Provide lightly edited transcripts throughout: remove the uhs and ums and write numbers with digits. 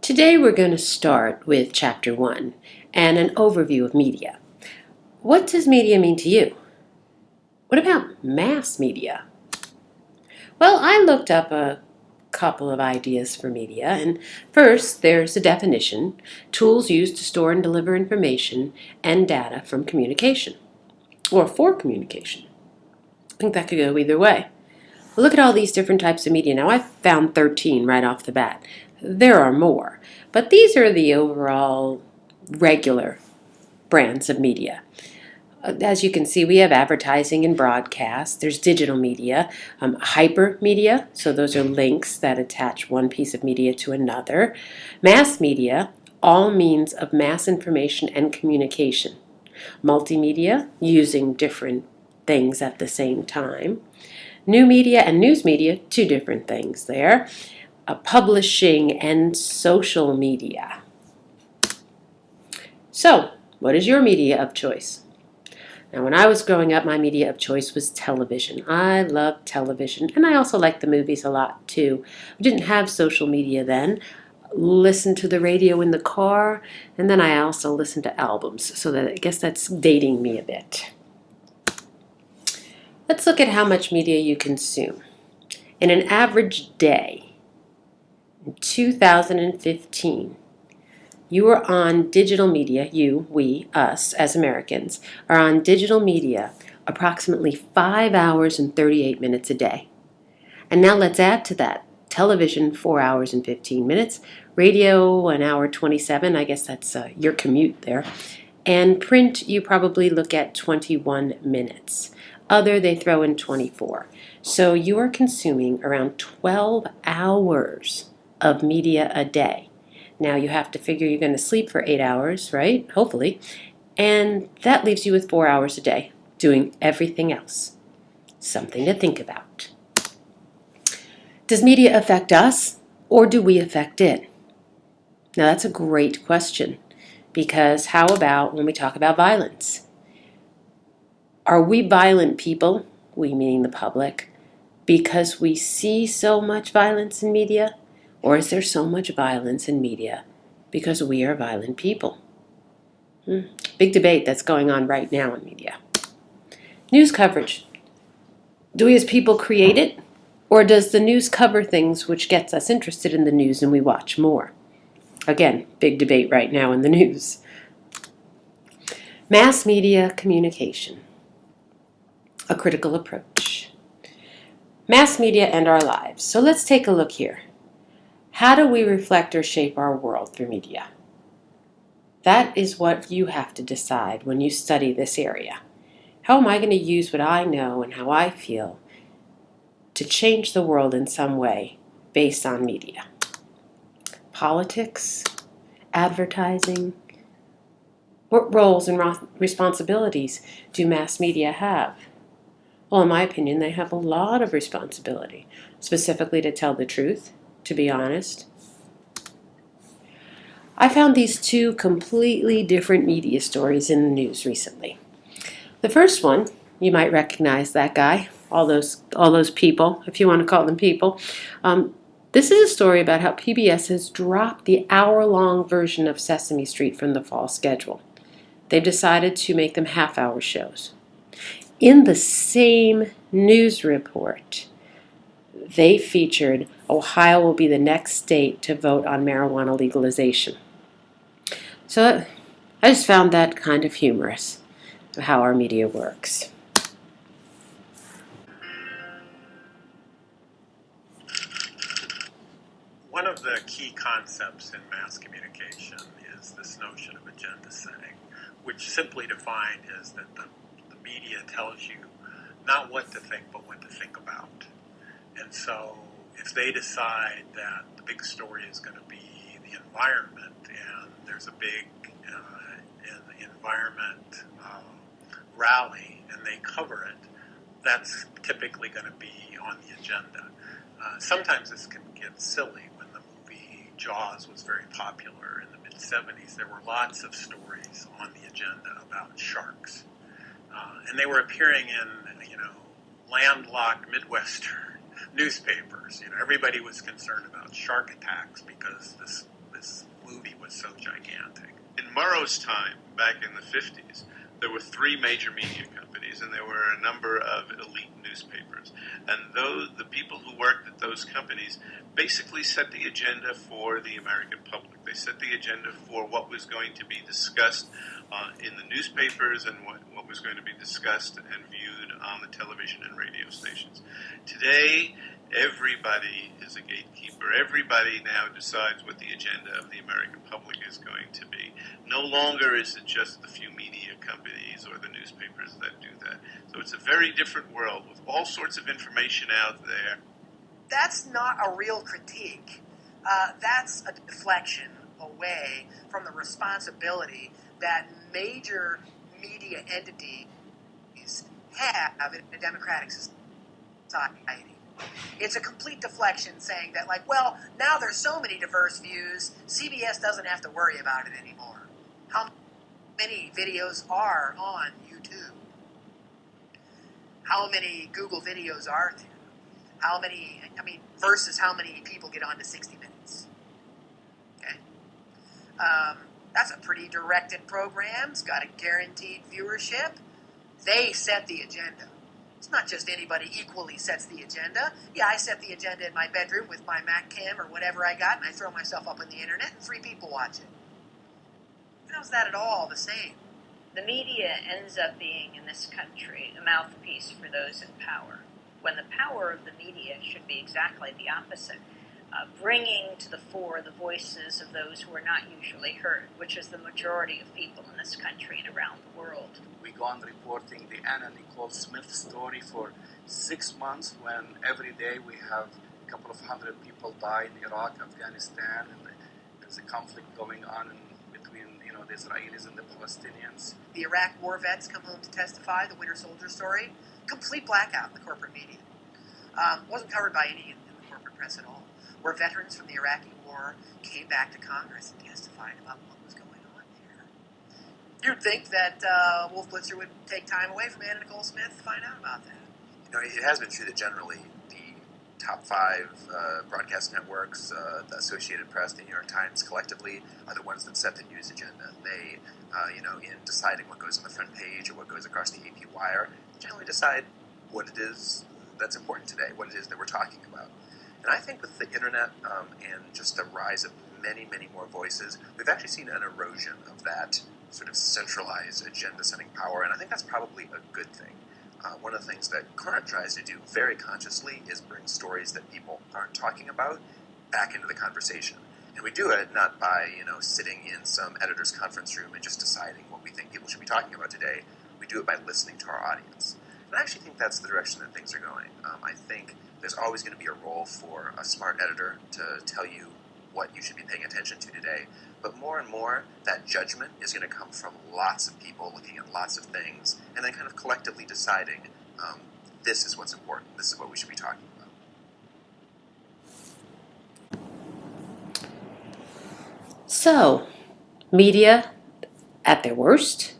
Today we're going to start with Chapter 1 and an overview of media. What does media mean to you? What about mass media? Well, I looked up a couple of ideas for media, and first there's a definition: tools used to store and deliver information and data from communication, or for communication. I think that could go either way. Look at all these different types of media. Now, I found 13 right off the bat. There are more, but these are the overall regular brands of media. As you can see, we have advertising and broadcast. There's digital media, hypermedia, so those are links that attach one piece of media to another. Mass media, all means of mass information and communication. Multimedia, using different things at the same time. New media and news media, two different things there. Publishing and social media. So, what is your media of choice? Now, when I was growing up, my media of choice was television. I loved television, and I also liked the movies a lot too. We didn't have social media then. Listened to the radio in the car, and then I also listened to albums, so that I guess that's dating me a bit. Let's look at how much media you consume. In an average day, in 2015, you are on digital media, we, us, as Americans, are on digital media approximately 5 hours and 38 minutes a day. And now let's add to that television, 4 hours and 15 minutes, radio, 1 hour 27, I guess that's your commute there, and print, you probably look at 21 minutes. Other, they throw in 24. So you are consuming around 12 hours of media a day. Now you have to figure you're going to sleep for 8 hours, right? Hopefully. And that leaves you with 4 hours a day doing everything else. Something to think about. Does media affect us, or do we affect it? Now that's a great question, because how about when we talk about violence? Are we violent people, we meaning the public, because we see so much violence in media? Or is there so much violence in media because we are violent people? Big debate that's going on right now in media. News coverage. Do we as people create it? Or does the news cover things which gets us interested in the news and we watch more? Again, big debate right now in the news. Mass media communication. A critical approach. Mass media and our lives. So let's take a look here. How do we reflect or shape our world through media? That is what you have to decide when you study this area. How am I going to use what I know and how I feel to change the world in some way based on media? Politics, advertising. What roles and responsibilities do mass media have? Well, in my opinion, they have a lot of responsibility, specifically to tell the truth, to be honest. I found these two completely different media stories in the news recently. The first one, you might recognize that guy, all those people, if you want to call them people. This is a story about how PBS has dropped the hour-long version of Sesame Street from the fall schedule. They've decided to make them half-hour shows. In the same news report, they featured Ohio will be the next state to vote on marijuana legalization. So I just found that kind of humorous, of how our media works. One of the key concepts in mass communication is this notion of agenda setting, which simply defined is that the media tells you not what to think, but what to think about. And so if they decide that the big story is going to be the environment, and there's a big environment rally, and they cover it, that's typically going to be on the agenda. Sometimes this can get silly. When the movie Jaws was very popular in the mid-'70s, there were lots of stories on the agenda about sharks. And they were appearing in, landlocked Midwestern newspapers. Everybody was concerned about shark attacks because this movie was so gigantic. In Murrow's time, back in the 50s, there were 3 major media companies, and there were a number of elite newspapers. And the people who worked at those companies basically set the agenda for the American public. They set the agenda for what was going to be discussed in the newspapers and what was going to be discussed and viewed on the television and radio stations. Today, everybody is a gatekeeper. Everybody now decides what the agenda of the American public is going to be. No longer is it just the few media companies or the newspapers that do that. So it's a very different world with all sorts of information out there. That's not a real critique. That's a deflection away from the responsibility that major media entities have in a democratic society. It's a complete deflection saying that, like, well, now there's so many diverse views, CBS doesn't have to worry about it anymore. How many videos are on YouTube? How many Google videos are there? How many, versus how many people get on to 60 Minutes? Okay? That's a pretty directed program. It's got a guaranteed viewership. They set the agenda. It's not just anybody equally sets the agenda. Yeah, I set the agenda in my bedroom with my Mac cam or whatever I got, and I throw myself up on the internet, and 3 people watch it. How's that at all the same? The media ends up being, in this country, a mouthpiece for those in power, when the power of the media should be exactly the opposite, bringing to the fore the voices of those who are not usually heard, which is the majority of people in this country and around the world. We go on reporting the Anna Nicole Smith story for 6 months, when every day we have a couple of hundred people die in Iraq, Afghanistan, and there's a conflict going on between the Israelis and the Palestinians. The Iraq war vets come home to testify, the Winter Soldier story. Complete blackout in the corporate media. Wasn't covered by any in the corporate press at all. Where veterans from the Iraqi war came back to Congress and testified about what was going on there. You'd think that Wolf Blitzer would take time away from Anna Nicole Smith to find out about that. It has been true that generally the top 5 broadcast networks, the Associated Press, the New York Times collectively are the ones that set the news agenda. They, in deciding what goes on the front page or what goes across the AP wire, generally decide what it is that's important today, what it is that we're talking about. And I think with the internet and just the rise of many, many more voices, we've actually seen an erosion of that sort of centralized agenda-setting power, and I think that's probably a good thing. One of the things that Current tries to do very consciously is bring stories that people aren't talking about back into the conversation. And we do it not by, sitting in some editor's conference room and just deciding what we think people should be talking about today. We do it by listening to our audience. And I actually think that's the direction that things are going. I think there's always going to be a role for a smart editor to tell you what you should be paying attention to today. But more and more, that judgment is going to come from lots of people looking at lots of things and then kind of collectively deciding this is what's important, this is what we should be talking about. So, media at their worst?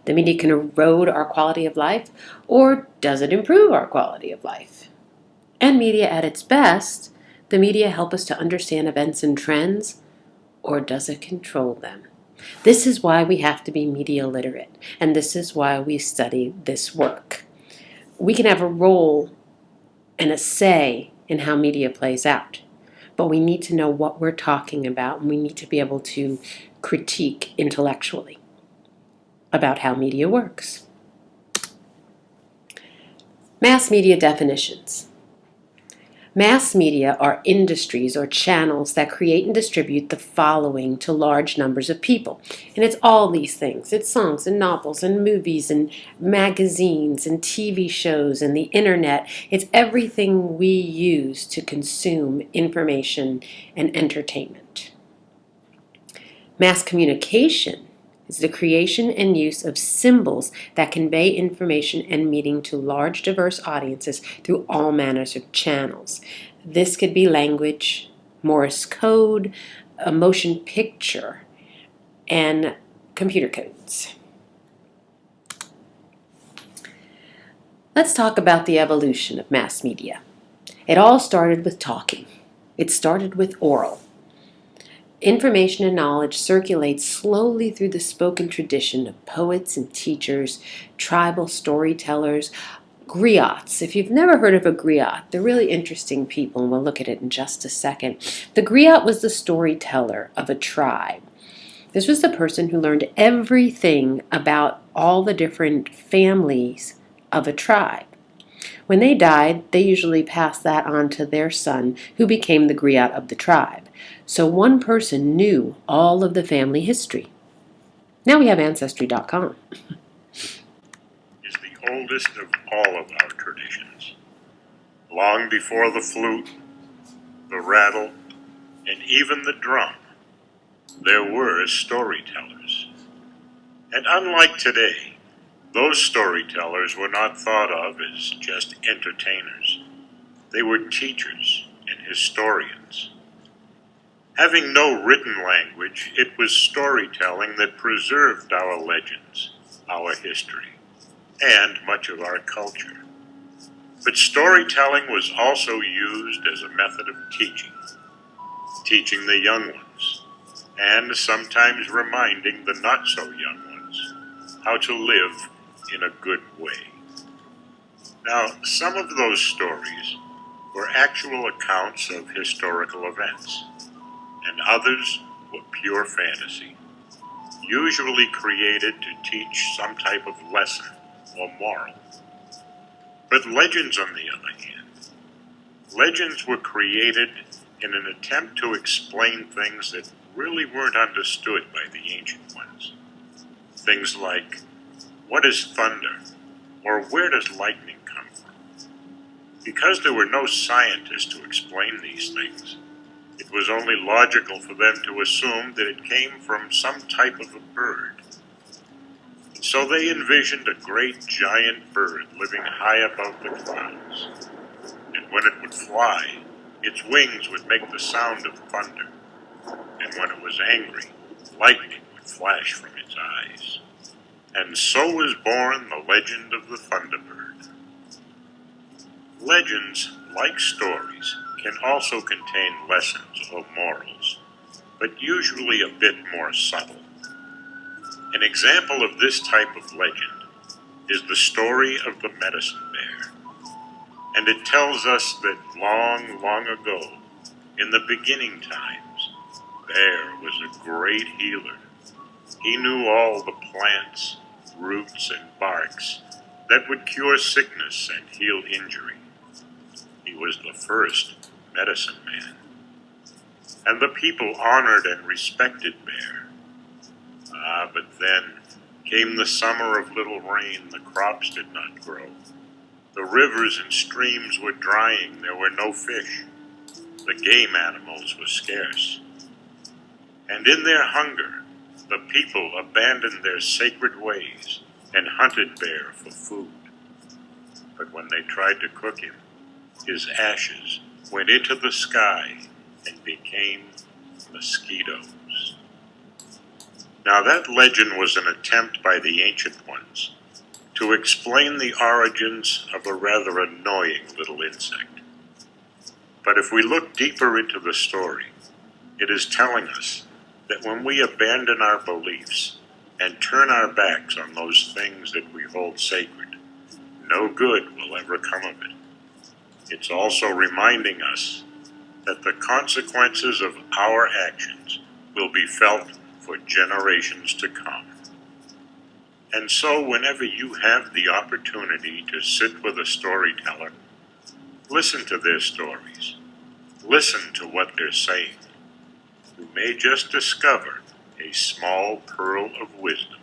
The media can erode our quality of life, or does it improve our quality of life? And media at its best, the media help us to understand events and trends, or does it control them? This is why we have to be media literate, and this is why we study this work. We can have a role and a say in how media plays out, but we need to know what we're talking about, and we need to be able to critique intellectually about how media works. Mass media definitions. Mass media are industries or channels that create and distribute the following to large numbers of people. And it's all these things. It's songs and novels and movies and magazines and TV shows and the internet. It's everything we use to consume information and entertainment. Mass communication is the creation and use of symbols that convey information and meaning to large, diverse audiences through all manners of channels. This could be language, Morse code, a motion picture, and computer codes. Let's talk about the evolution of mass media. It all started with talking. It started with oral. Information and knowledge circulates slowly through the spoken tradition of poets and teachers, tribal storytellers, griots. If you've never heard of a griot, they're really interesting people, and we'll look at it in just a second. The griot was the storyteller of a tribe. This was the person who learned everything about all the different families of a tribe. When they died, they usually passed that on to their son, who became the griot of the tribe. So one person knew all of the family history. Now we have Ancestry.com. Is the oldest of all of our traditions. Long before the flute, the rattle, and even the drum, there were storytellers. And unlike today, those storytellers were not thought of as just entertainers. They were teachers and historians. Having no written language, it was storytelling that preserved our legends, our history, and much of our culture. But storytelling was also used as a method of teaching the young ones, and sometimes reminding the not-so-young ones how to live in a good way. Now, some of those stories were actual accounts of historical events, and others were pure fantasy, usually created to teach some type of lesson or moral. But legends, on the other hand, legends were created in an attempt to explain things that really weren't understood by the ancient ones. Things like, what is thunder? Or where does lightning come from? Because there were no scientists to explain these things, it was only logical for them to assume that it came from some type of a bird. And so they envisioned a great giant bird living high above the clouds. And when it would fly, its wings would make the sound of thunder. And when it was angry, lightning would flash from its eyes. And so was born the legend of the Thunderbird. Legends, like stories, can also contain lessons or morals, but usually a bit more subtle. An example of this type of legend is the story of the medicine bear. And it tells us that long, long ago, in the beginning times, Bear was a great healer. He knew all the plants, roots, and barks that would cure sickness and heal injury. He was the first medicine man. And the people honored and respected Bear. But then came the summer of little rain. The crops did not grow. The rivers and streams were drying. There were no fish. The game animals were scarce. And in their hunger, the people abandoned their sacred ways and hunted Bear for food. But when they tried to cook him, his ashes went into the sky and became mosquitoes. Now that legend was an attempt by the ancient ones to explain the origins of a rather annoying little insect. But if we look deeper into the story, it is telling us that when we abandon our beliefs and turn our backs on those things that we hold sacred, no good will ever come of it. It's also reminding us that the consequences of our actions will be felt for generations to come. And so whenever you have the opportunity to sit with a storyteller, listen to their stories. Listen to what they're saying. You may just discover a small pearl of wisdom.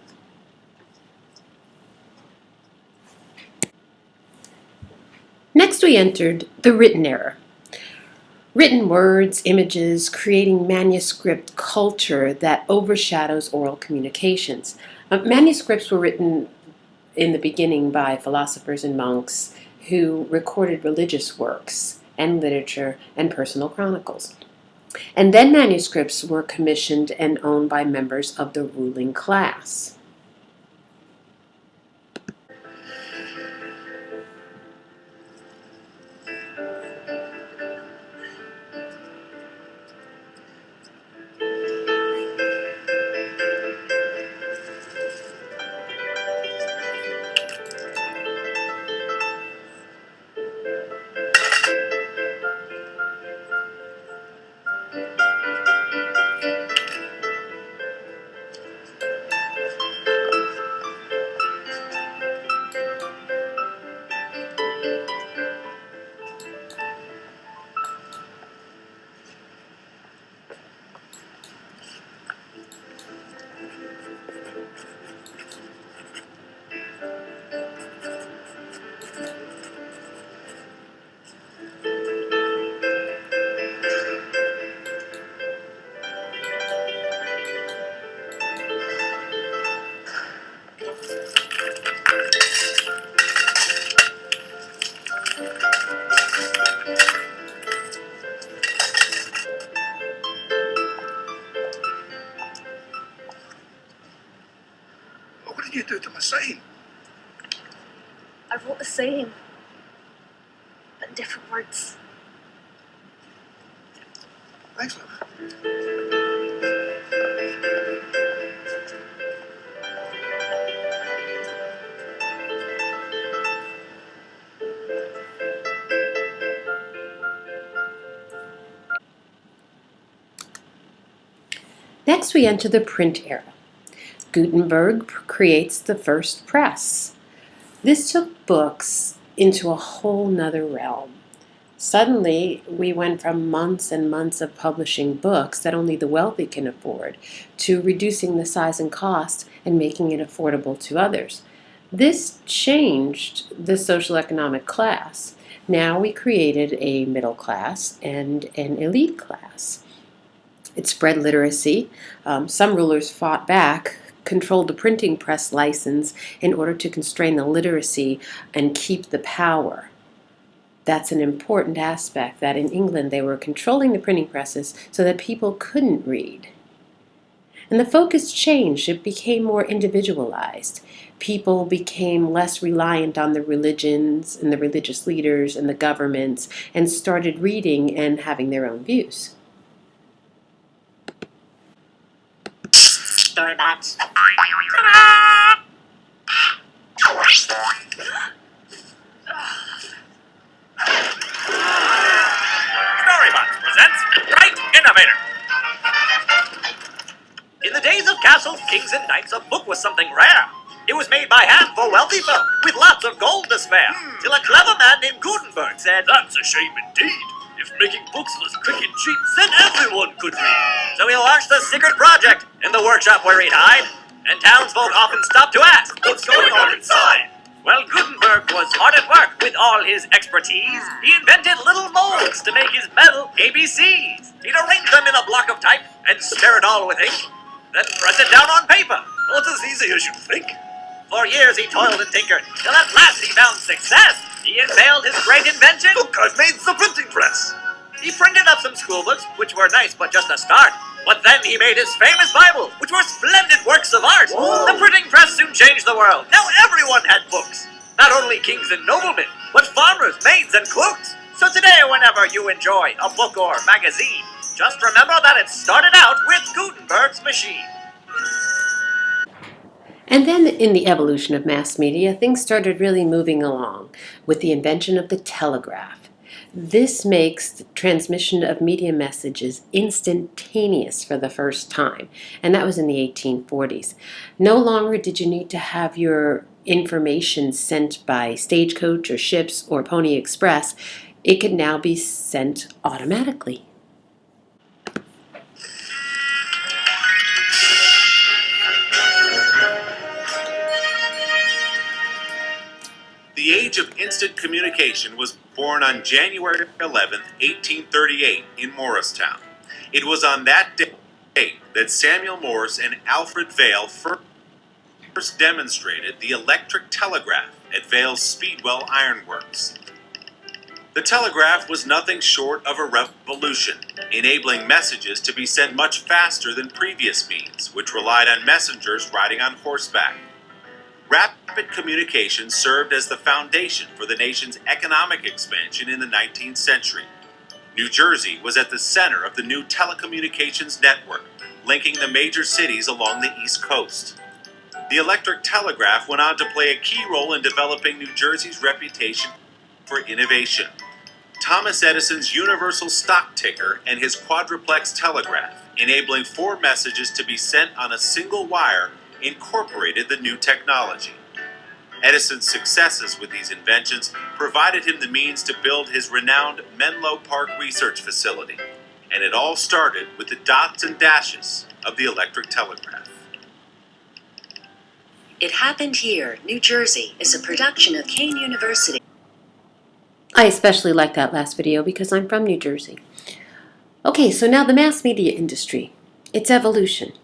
Next we entered the written era. Written words, images, creating manuscript culture that overshadows oral communications. Manuscripts were written in the beginning by philosophers and monks who recorded religious works and literature and personal chronicles. And then manuscripts were commissioned and owned by members of the ruling class. did you do to my sign? I wrote the same, but in different words. Thanks, love. Next, we enter the print era. Gutenberg creates the first press. This took books into a whole nother realm. Suddenly, we went from months and months of publishing books that only the wealthy can afford to reducing the size and cost and making it affordable to others. This changed the social economic class. Now we created a middle class and an elite class. It spread literacy. Some rulers fought back, controlled the printing press license in order to constrain the literacy and keep the power. That's an important aspect, that in England they were controlling the printing presses so that people couldn't read. And the focus changed. It became more individualized. People became less reliant on the religions and the religious leaders and the governments and started reading and having their own views. Storybots. Storybots presents Right Innovator. In the days of castles, kings, and knights, a book was something rare. It was made by hand for wealthy folk, with lots of gold to spare. Till a clever man named Gutenberg said, "That's a shame indeed. If making books was quick and cheap, then everyone could read." So he launched the secret project in the workshop where he'd hide, and townsfolk often stopped to ask, "What's going on inside?" Well, Gutenberg was hard at work with all his expertise. He invented little molds to make his metal ABCs. He'd arrange them in a block of type and smear it all with ink, then press it down on paper. Not as easy as you think. For years he toiled and tinkered, till at last he found success. He unveiled his great invention. Look, I've made the printing press. He printed up some schoolbooks, which were nice but just a start. But then he made his famous Bible, which were splendid works of art. Whoa. The printing press soon changed the world. Now everyone had books. Not only kings and noblemen, but farmers, maids, and clerks. So today, whenever you enjoy a book or magazine, just remember that it started out with Gutenberg's machine. And then in the evolution of mass media, things started really moving along with the invention of the telegraph. This makes the transmission of media messages instantaneous for the first time, and that was in the 1840s. No longer did you need to have your information sent by stagecoach or ships or Pony Express. It could now be sent automatically. The age of instant communication was born on January 11, 1838 in Morristown. It was on that day that Samuel Morse and Alfred Vail first demonstrated the electric telegraph at Vail's Speedwell Iron Works. The telegraph was nothing short of a revolution, enabling messages to be sent much faster than previous means, which relied on messengers riding on horseback. Rapid communication served as the foundation for the nation's economic expansion in the 19th century. New Jersey was at the center of the new telecommunications network, linking the major cities along the East Coast. The electric telegraph went on to play a key role in developing New Jersey's reputation for innovation. Thomas Edison's universal stock ticker and his quadruplex telegraph, enabling 4 messages to be sent on a single wire, incorporated the new technology. Edison's successes with these inventions provided him the means to build his renowned Menlo Park research facility, and it all started with the dots and dashes of the electric telegraph. It Happened Here, New Jersey is a production of Kean University. I especially like that last video because I'm from New Jersey. Okay, so now the mass media industry, its evolution.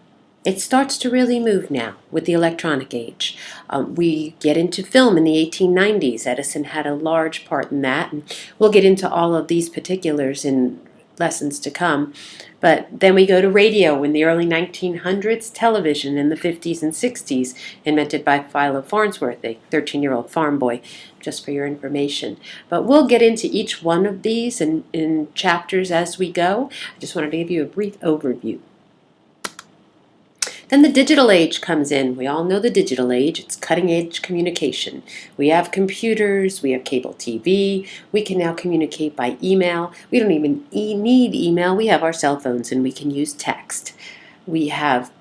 It starts to really move now with the electronic age. We get into film in the 1890s. Edison had a large part in that, and we'll get into all of these particulars in lessons to come. But then we go to radio in the early 1900s, television in the 50s and 60s, invented by Philo Farnsworth, a 13-year-old farm boy, just for your information. But we'll get into each one of these in chapters as we go. I just wanted to give you a brief overview. Then the digital age comes in. We all know the digital age. It's cutting-edge communication. We have computers. We have cable TV. We can now communicate by email. We don't even need email. We have our cell phones, and we can use text. We have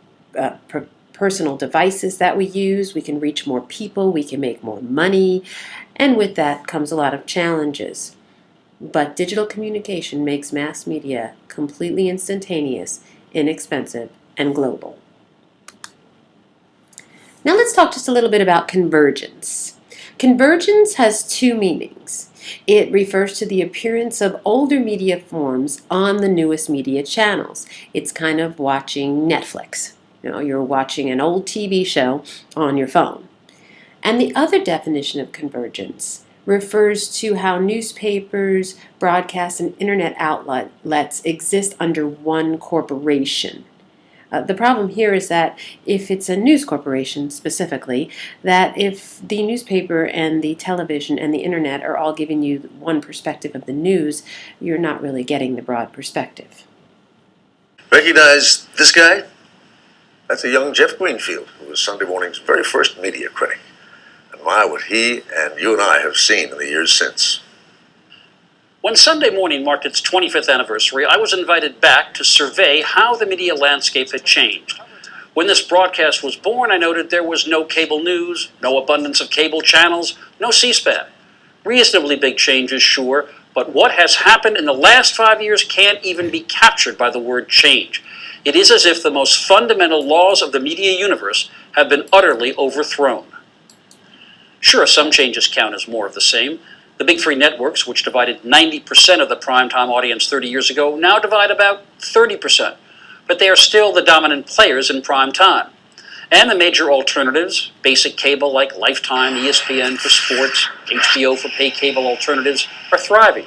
personal devices that we use. We can reach more people. We can make more money. And with that comes a lot of challenges. But digital communication makes mass media completely instantaneous, inexpensive, and global. Now let's talk just a little bit about convergence. Convergence has two meanings. It refers to the appearance of older media forms on the newest media channels. It's kind of watching Netflix. You're watching an old TV show on your phone. And the other definition of convergence refers to how newspapers, broadcast, and internet outlets exist under one corporation. The problem here is that if it's a news corporation specifically, that if the newspaper and the television and the internet are all giving you one perspective of the news, you're not really getting the broad perspective. Recognize this guy? That's a young Jeff Greenfield, who was Sunday morning's very first media critic. And my, what he and you and I have seen in the years since. When Sunday Morning marked its 25th anniversary, I was invited back to survey how the media landscape had changed. When this broadcast was born, I noted there was no cable news, no abundance of cable channels, no C-SPAN. Reasonably big changes, sure, but what has happened in the last 5 years can't even be captured by the word change. It is as if the most fundamental laws of the media universe have been utterly overthrown. Sure, some changes count as more of the same. The big three networks, which divided 90% of the primetime audience 30 years ago, now divide about 30%. But they are still the dominant players in prime time. And the major alternatives, basic cable like Lifetime, ESPN for sports, HBO for pay cable alternatives, are thriving.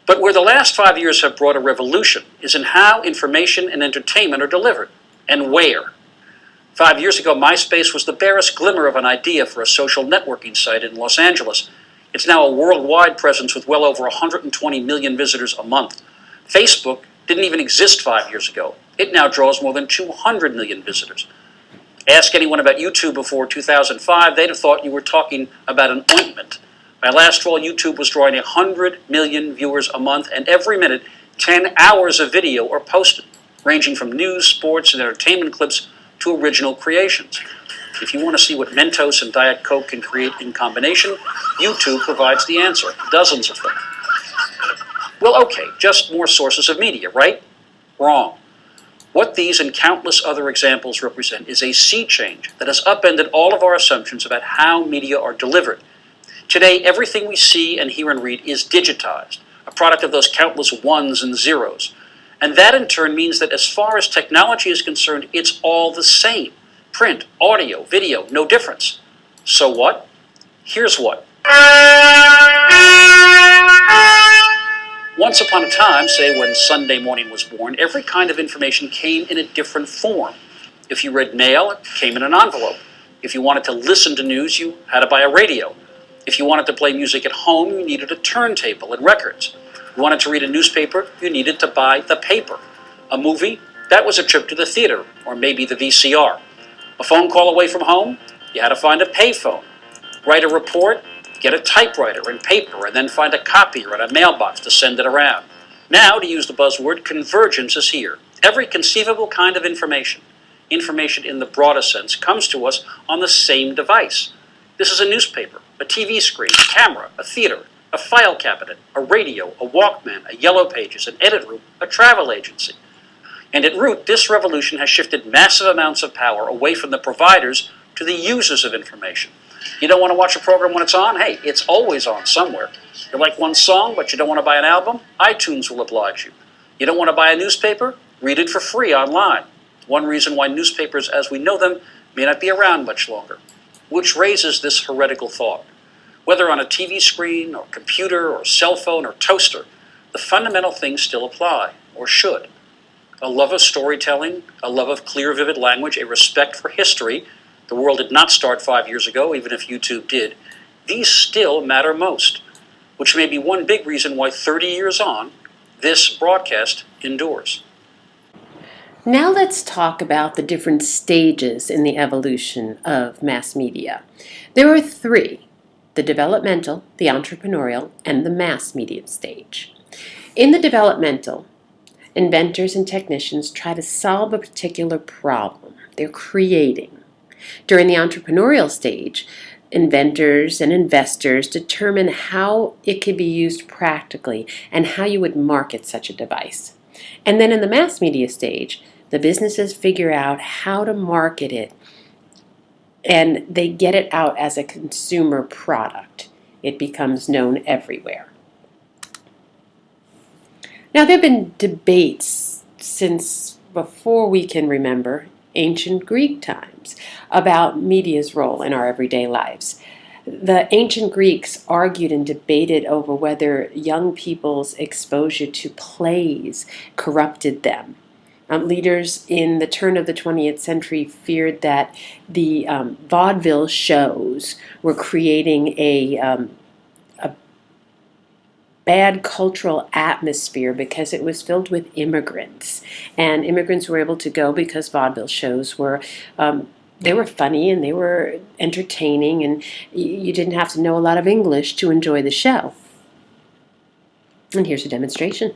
But where the last 5 years have brought a revolution is in how information and entertainment are delivered, and where. 5 years ago, MySpace was the barest glimmer of an idea for a social networking site in Los Angeles. It's now a worldwide presence with well over 120 million visitors a month. Facebook didn't even exist 5 years ago. It now draws more than 200 million visitors. Ask anyone about YouTube before 2005, they'd have thought you were talking about an ointment. By last fall, YouTube was drawing 100 million viewers a month, and every minute, 10 hours of video are posted, ranging from news, sports, and entertainment clips to original creations. If you want to see what Mentos and Diet Coke can create in combination, YouTube provides the answer, dozens of them. Well, okay, just more sources of media, right? Wrong. What these and countless other examples represent is a sea change that has upended all of our assumptions about how media are delivered. Today, everything we see and hear and read is digitized, a product of those countless ones and zeros. And that in turn means that as far as technology is concerned, it's all the same. Print, audio, video, no difference. So what? Here's what. Once upon a time, say when Sunday Morning was born, every kind of information came in a different form. If you read mail, it came in an envelope. If you wanted to listen to news, you had to buy a radio. If you wanted to play music at home, you needed a turntable and records. If you wanted to read a newspaper, you needed to buy the paper. A movie, that was a trip to the theater, or maybe the VCR. A phone call away from home, you had to find a payphone. Write a report, get a typewriter and paper, and then find a copier at a mailbox to send it around. Now, to use the buzzword, convergence is here. Every conceivable kind of information in the broadest sense, comes to us on the same device. This is a newspaper, a TV screen, a camera, a theater, a file cabinet, a radio, a Walkman, a Yellow Pages, an edit room, a travel agency. And at root, this revolution has shifted massive amounts of power away from the providers to the users of information. You don't want to watch a program when it's on? Hey, it's always on somewhere. You like one song, but you don't want to buy an album? iTunes will oblige you. You don't want to buy a newspaper? Read it for free online. One reason why newspapers as we know them may not be around much longer. Which raises this heretical thought. Whether on a TV screen, or computer, or cell phone, or toaster, the fundamental things still apply. or should. A love of storytelling, a love of clear, vivid language, a respect for history. The world did not start 5 years ago, even if YouTube did. These still matter most, which may be one big reason why 30 years on, this broadcast endures. Now let's talk about the different stages in the evolution of mass media. There are three: the developmental, the entrepreneurial, and the mass media stage. In the developmental, inventors and technicians try to solve a particular problem. They're creating. During the entrepreneurial stage, inventors and investors determine how it can be used practically and how you would market such a device. And then in the mass media stage, the businesses figure out how to market it and they get it out as a consumer product. It becomes known everywhere. Now, there have been debates since before we can remember, ancient Greek times, about media's role in our everyday lives. The ancient Greeks argued and debated over whether young people's exposure to plays corrupted them. Leaders in the turn of the 20th century feared that the vaudeville shows were creating a bad cultural atmosphere because it was filled with immigrants, and immigrants were able to go because vaudeville shows were they were funny and they were entertaining, and you didn't have to know a lot of English to enjoy the show. And here's a demonstration.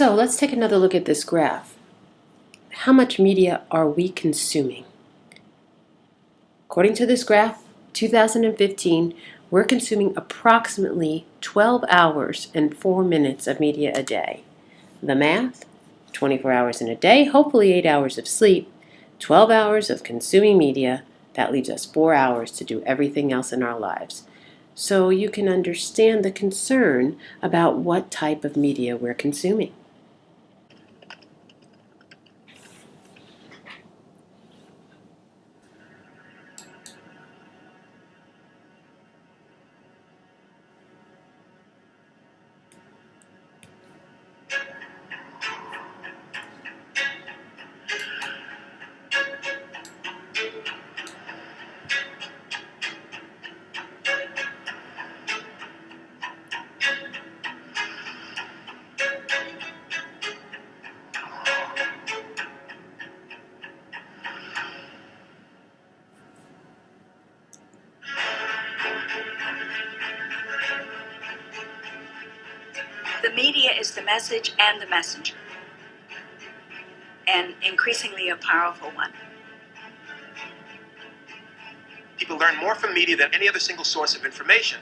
So let's take another look at this graph. How much media are we consuming? According to this graph, 2015, we're consuming approximately 12 hours and 4 minutes of media a day. The math? 24 hours in a day, hopefully 8 hours of sleep, 12 hours of consuming media. That leaves us 4 hours to do everything else in our lives. So you can understand the concern about what type of media we're consuming. The media is the message and the messenger, and increasingly a powerful one. People learn more from media than any other single source of information.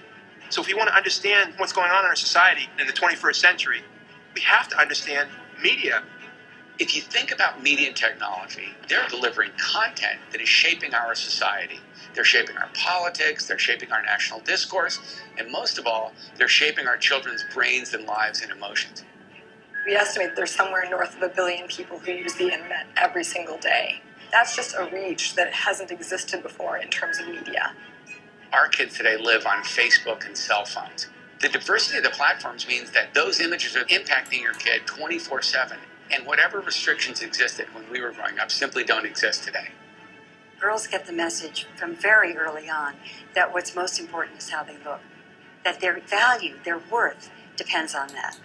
So if we want to understand what's going on in our society in the 21st century, we have to understand media. If you think about media and technology, they're delivering content that is shaping our society. They're shaping our politics, they're shaping our national discourse, and most of all, they're shaping our children's brains and lives and emotions. We estimate there's somewhere north of 1 billion people who use the internet every single day. That's just a reach that hasn't existed before in terms of media. Our kids today live on Facebook and cell phones. The diversity of the platforms means that those images are impacting your kid 24/7, and whatever restrictions existed when we were growing up simply don't exist today. Girls get the message from very early on that what's most important is how they look, that their value, their worth, depends on that.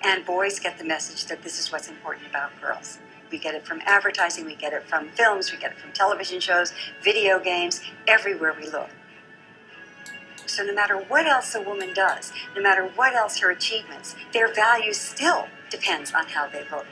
And boys get the message that this is what's important about girls. We get it from advertising, we get it from films, we get it from television shows, video games, everywhere we look. So no matter what else a woman does, no matter what else her achievements, their value still depends on how they look.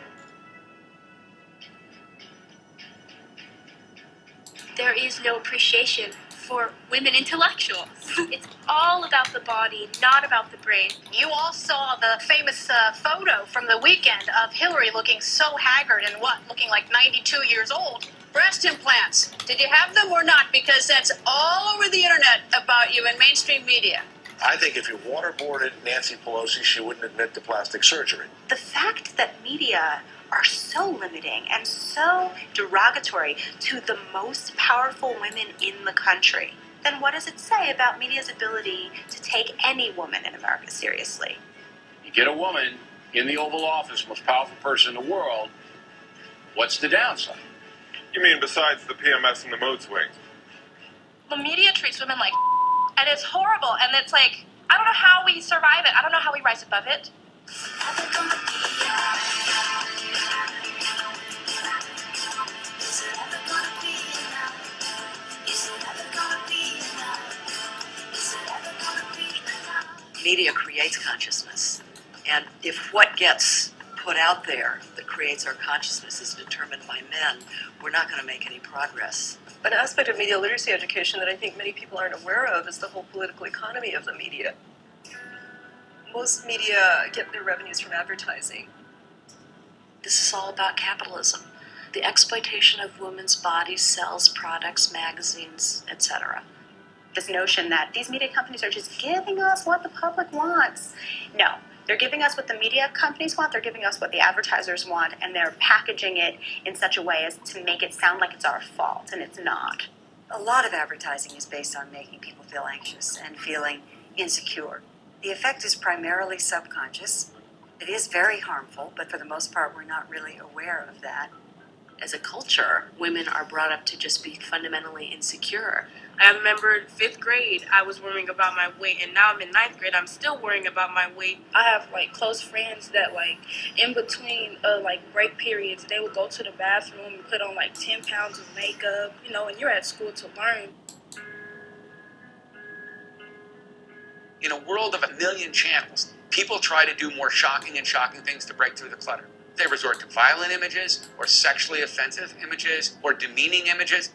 There is no appreciation for women intellectuals. It's all about the body, not about the brain. You all saw the famous photo from the weekend of Hillary looking so haggard and looking like 92 years old. Breast implants. Did you have them or not? Because that's all over the internet about you in mainstream media. I think if you waterboarded Nancy Pelosi, she wouldn't admit to plastic surgery. The fact that media are so limiting and so derogatory to the most powerful women in the country, then what does it say about media's ability to take any woman in America seriously? You get a woman in the Oval Office, most powerful person in the world, what's the downside? You mean besides the PMS and the mood swings? The media treats women like and it's horrible, and it's like, I don't know how we survive it. I don't know how we rise above it. Media creates consciousness, and if what gets put out there that creates our consciousness is determined by men, we're not going to make any progress. An aspect of media literacy education that I think many people aren't aware of is the whole political economy of the media. Most media get their revenues from advertising. This is all about capitalism. The exploitation of women's bodies, cells, products, magazines, etc. This notion that these media companies are just giving us what the public wants. No, they're giving us what the media companies want, they're giving us what the advertisers want, and they're packaging it in such a way as to make it sound like it's our fault, and it's not. A lot of advertising is based on making people feel anxious and feeling insecure. The effect is primarily subconscious. It is very harmful, but for the most part, we're not really aware of that. As a culture, women are brought up to just be fundamentally insecure. I remember in 5th grade, I was worrying about my weight, and now I'm in 9th grade, I'm still worrying about my weight. I have, close friends that, in between, break periods, they would go to the bathroom and put on, 10 pounds of makeup, and you're at school to learn. In a world of 1 million channels, People try to do more shocking things to break through the clutter. They resort to violent images, or sexually offensive images, or demeaning images.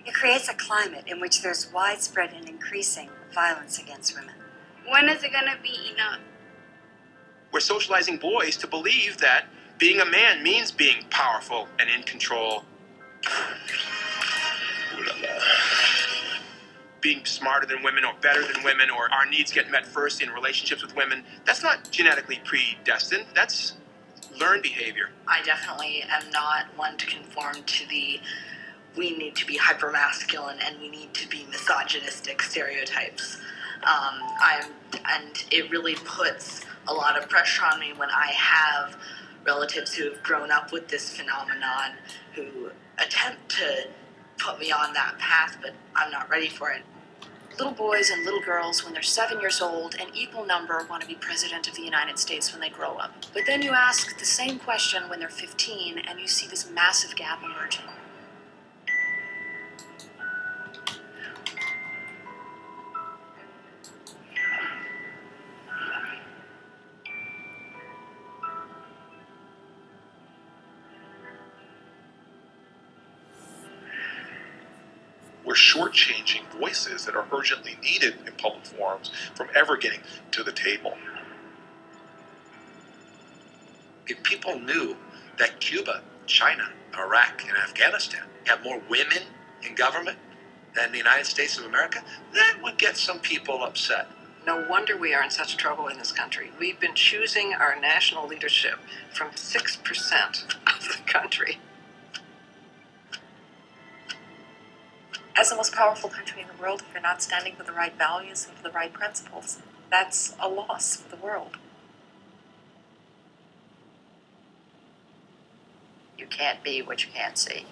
It creates a climate in which there's widespread and increasing violence against women. When is it gonna be enough? We're socializing boys to believe that being a man means being powerful and in control. Being smarter than women or better than women, or our needs get met first in relationships with women. That's not genetically predestined. That's learned behavior. I definitely am not one to conform to the we need to be hypermasculine and we need to be misogynistic stereotypes. And it really puts a lot of pressure on me when I have relatives who have grown up with this phenomenon who attempt to put me on that path, but I'm not ready for it. Little boys and little girls, when they're 7 years old, an equal number want to be president of the United States when they grow up. But then you ask the same question when they're 15, and you see this massive gap emerging. We're shortchanging voices that are urgently needed in public forums from ever getting to the table. If people knew that Cuba, China, Iraq, and Afghanistan have more women in government than the United States of America, that would get some people upset. No wonder we are in such trouble in this country. We've been choosing our national leadership from 6% of the country. As the most powerful country in the world, if you're not standing for the right values and for the right principles, that's a loss for the world. You can't be what you can't see.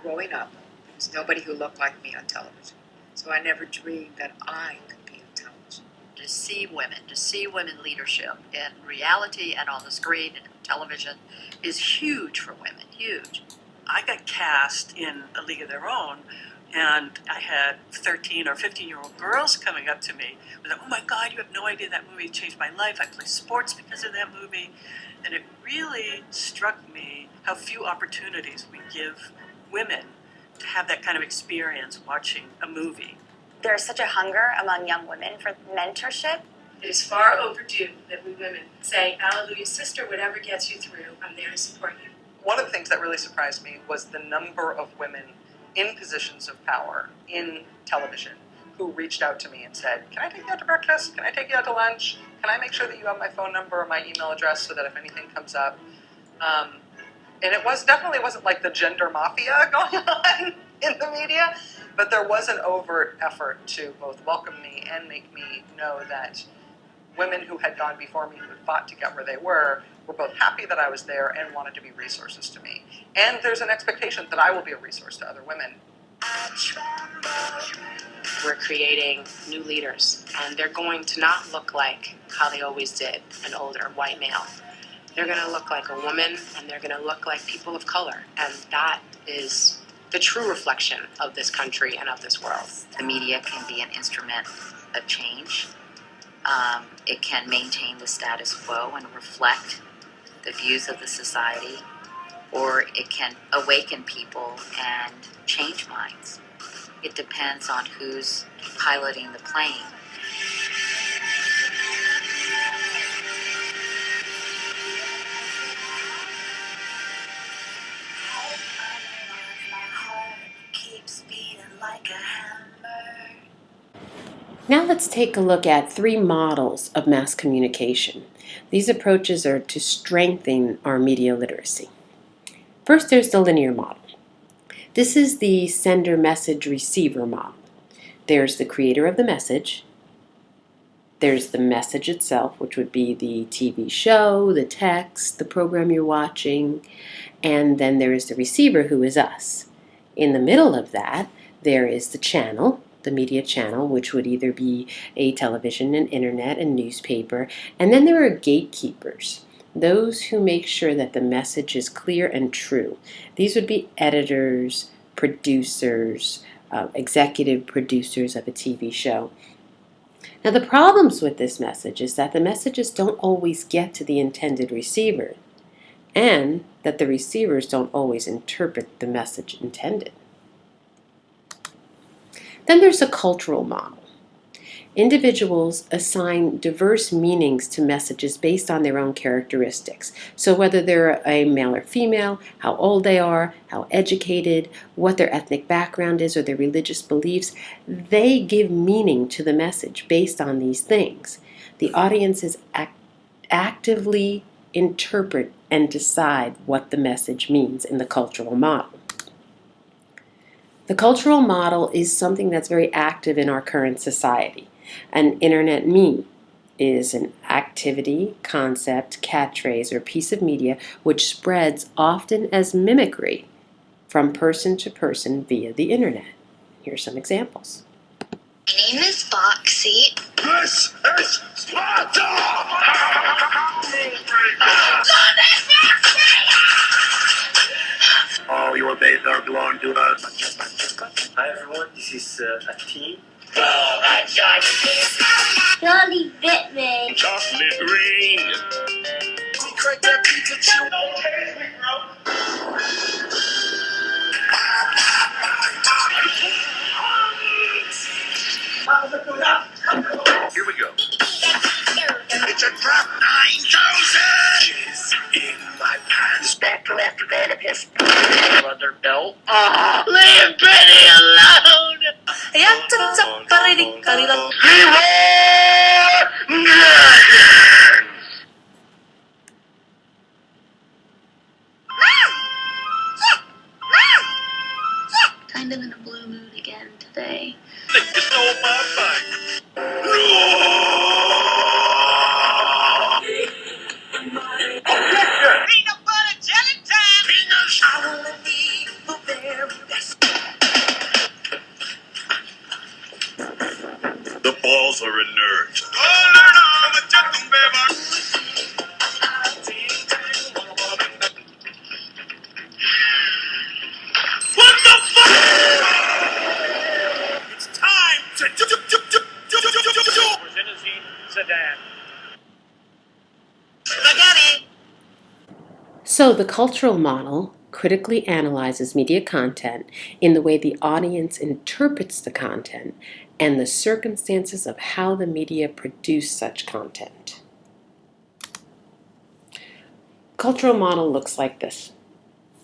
Growing up, there was nobody who looked like me on television. So I never dreamed that I could be on television. To see women leadership in reality and on the screen and television is huge for women, huge. I got cast in A League of Their Own, and I had 13 or 15-year-old girls coming up to me with, "Oh my God, you have no idea, that movie changed my life. I play sports because of that movie." And it really struck me how few opportunities we give women to have that kind of experience watching a movie. There's such a hunger among young women for mentorship. It is far overdue that we women say, "Hallelujah, sister, whatever gets you through, I'm there to support you." One of the things that really surprised me was the number of women in positions of power in television who reached out to me and said, "Can I take you out to breakfast? Can I take you out to lunch? Can I make sure that you have my phone number or my email address so that if anything comes up?" And it wasn't like the gender mafia going on in the media, but there was an overt effort to both welcome me and make me know that women who had gone before me, who had fought to get where they were both happy that I was there and wanted to be resources to me. And there's an expectation that I will be a resource to other women. We're creating new leaders, and they're going to not look like how they always did, an older white male. They're going to look like a woman, and they're going to look like people of color, and that is the true reflection of this country and of this world. The media can be an instrument of change. It can maintain the status quo and reflect the views of the society, or it can awaken people and change minds. It depends on who's piloting the plane. Now let's take a look at 3 models of mass communication. These approaches are to strengthen our media literacy. First, there's the linear model. This is the sender-message-receiver model. There's the creator of the message. There's the message itself, which would be the TV show, the text, the program you're watching, and then there is the receiver, who is us. In the middle of that, there is the channel, the media channel, which would either be a television, an internet, a newspaper, and then there are gatekeepers, those who make sure that the message is clear and true. These would be editors, producers, executive producers of a TV show. Now, the problems with this message is that the messages don't always get to the intended receiver, and that the receivers don't always interpret the message intended. Then there's a cultural model. Individuals assign diverse meanings to messages based on their own characteristics. So whether they're a male or female, how old they are, how educated, what their ethnic background is, or their religious beliefs, they give meaning to the message based on these things. The audiences actively interpret and decide what the message means in the cultural model. The cultural model is something that's very active in our current society. An internet meme is an activity, concept, catchphrase, or piece of media which spreads often as mimicry from person to person via the internet. Here are some examples. My name is Foxy. This is Sparta! Oh, you obey the belong to us. Hi everyone, this is a team. Dolly bit me. Chocolate green. We crack that Pikachu. Here we go. It's a drop 9,000! Jizz in my pants. Doctor after Oedipus. Leather belt. Leave Benny alone! Kind of in a blue mood again today. You stole my bike. Peanut butter jelly time! Peanuts! I wanna be the very best. The balls are inert. What the fuck? It's time to Sedan. spaghetti! So the cultural model critically analyzes media content in the way the audience interprets the content and the circumstances of how the media produce such content. Cultural model looks like this.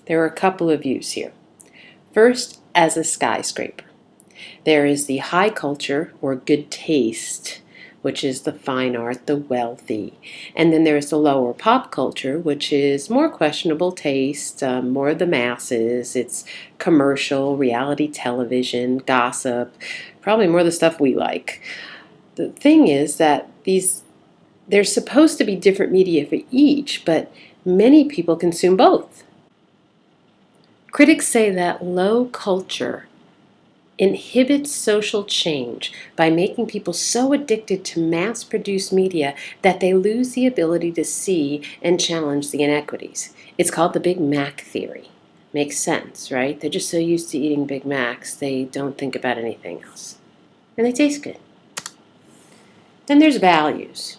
There are a couple of views here. First, as a skyscraper. There is the high culture or good taste, which is the fine art, the wealthy. And then there's the lower pop culture, which is more questionable taste, more the masses. It's commercial, reality television, gossip, probably more the stuff we like. The thing is that there's supposed to be different media for each, but many people consume both. Critics say that low culture inhibits social change by making people so addicted to mass-produced media that they lose the ability to see and challenge the inequities. It's called the Big Mac theory. Makes sense, right? They're just so used to eating Big Macs, they don't think about anything else. And they taste good. Then there's values.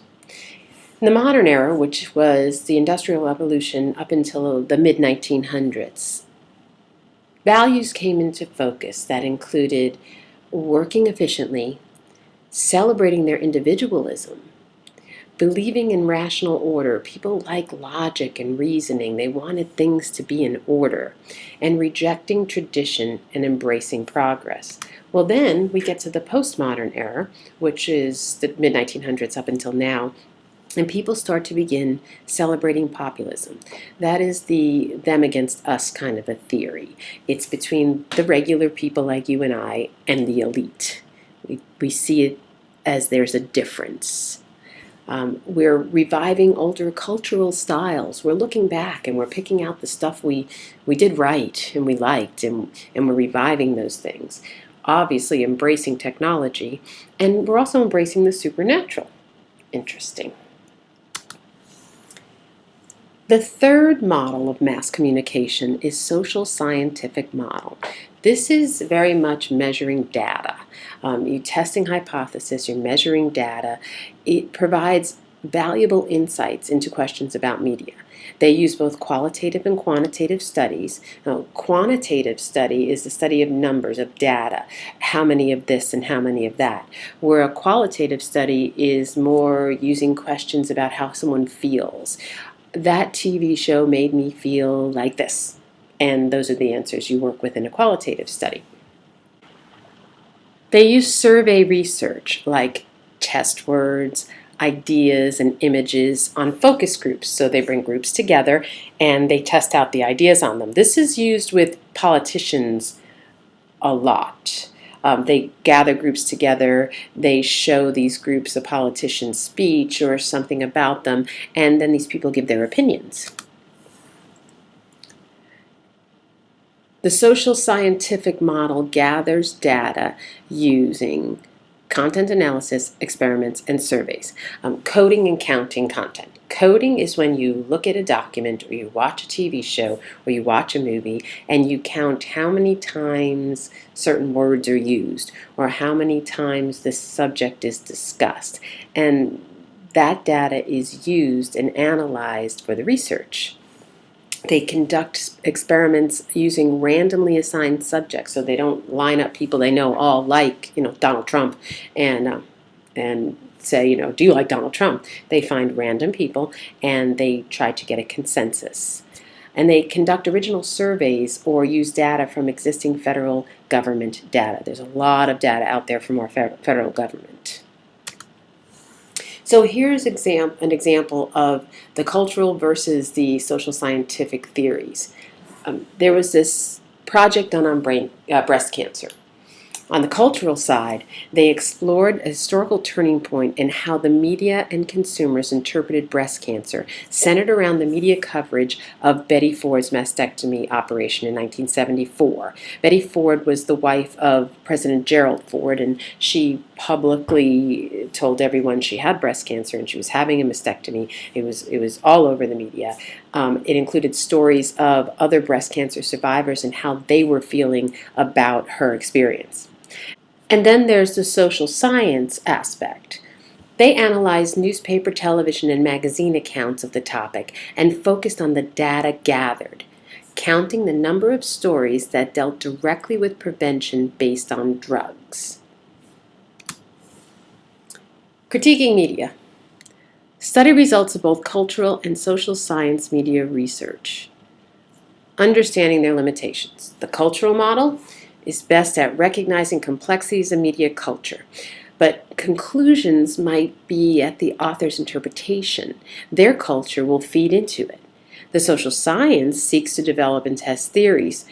In the modern era, which was the Industrial Revolution up until the mid-1900s, values came into focus that included working efficiently, celebrating their individualism, believing in rational order. People like logic and reasoning. They wanted things to be in order, and rejecting tradition and embracing progress. Well, then we get to the postmodern era, which is the mid-1900s up until now, and people start to begin celebrating populism. That is the them against us kind of a theory. It's between the regular people like you and I and the elite. We see it as there's a difference. We're reviving older cultural styles. We're looking back and we're picking out the stuff we did right and we liked, and we're reviving those things. Obviously embracing technology, and we're also embracing the supernatural. Interesting. The third model of mass communication is social scientific model. This is very much measuring data. You're testing hypothesis, you're measuring data. It provides valuable insights into questions about media. They use both qualitative and quantitative studies. Now, quantitative study is the study of numbers, of data, how many of this and how many of that, where a qualitative study is more using questions about how someone feels. That TV show made me feel like this. And those are the answers you work with in a qualitative study. They use survey research like test words, ideas, and images on focus groups. So they bring groups together and they test out the ideas on them. This is used with politicians a lot. They gather groups together, they show these groups a politician's speech or something about them, and then these people give their opinions. The social scientific model gathers data using content analysis, experiments, and surveys. Coding and counting content. Coding is when you look at a document or you watch a TV show or you watch a movie and you count how many times certain words are used or how many times the subject is discussed. And that data is used and analyzed for the research. They conduct experiments using randomly assigned subjects, so they don't line up people they know all like, Donald Trump, and say, do you like Donald Trump? They find random people and they try to get a consensus. And they conduct original surveys or use data from existing federal government data. There's a lot of data out there from our federal government. So here's an example of the cultural versus the social scientific theories. There was this project done on breast cancer. On the cultural side, they explored a historical turning point in how the media and consumers interpreted breast cancer, centered around the media coverage of Betty Ford's mastectomy operation in 1974. Betty Ford was the wife of President Gerald Ford, and she publicly told everyone she had breast cancer and she was having a mastectomy. It was all over the media. It included stories of other breast cancer survivors and how they were feeling about her experience. And then there's the social science aspect. They analyzed newspaper, television, and magazine accounts of the topic and focused on the data gathered, counting the number of stories that dealt directly with prevention based on drugs. Critiquing media. Study results of both cultural and social science media research. Understanding their limitations. The cultural model is best at recognizing complexities of media culture, but conclusions might be at the author's interpretation. Their culture will feed into it. The social science seeks to develop and test theories,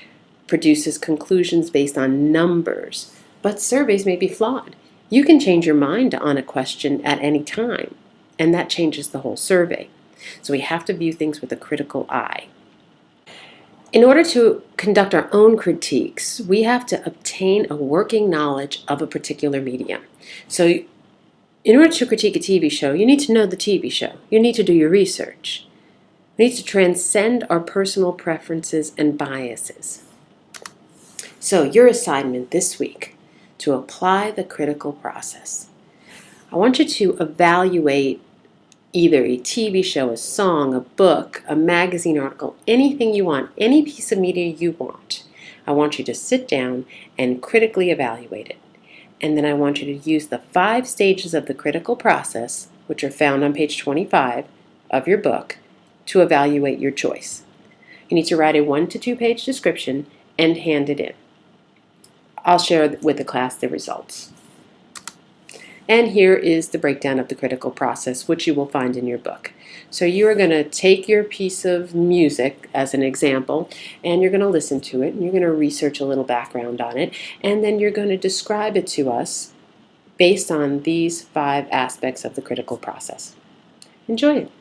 produces conclusions based on numbers, but surveys may be flawed. You can change your mind on a question at any time, and that changes the whole survey. So we have to view things with a critical eye. In order to conduct our own critiques, we have to obtain a working knowledge of a particular medium. So in order to critique a TV show, you need to know the TV show. You need to do your research. We need to transcend our personal preferences and biases. So your assignment this week, to apply the critical process. I want you to evaluate either a TV show, a song, a book, a magazine article, anything you want, any piece of media you want. I want you to sit down and critically evaluate it. And then I want you to use the 5 stages of the critical process, which are found on page 25 of your book, to evaluate your choice. You need to write a 1 to 2 page description and hand it in. I'll share with the class the results. And here is the breakdown of the critical process, which you will find in your book. So you are going to take your piece of music as an example, and you're going to listen to it, and you're going to research a little background on it, and then you're going to describe it to us based on these 5 aspects of the critical process. Enjoy it.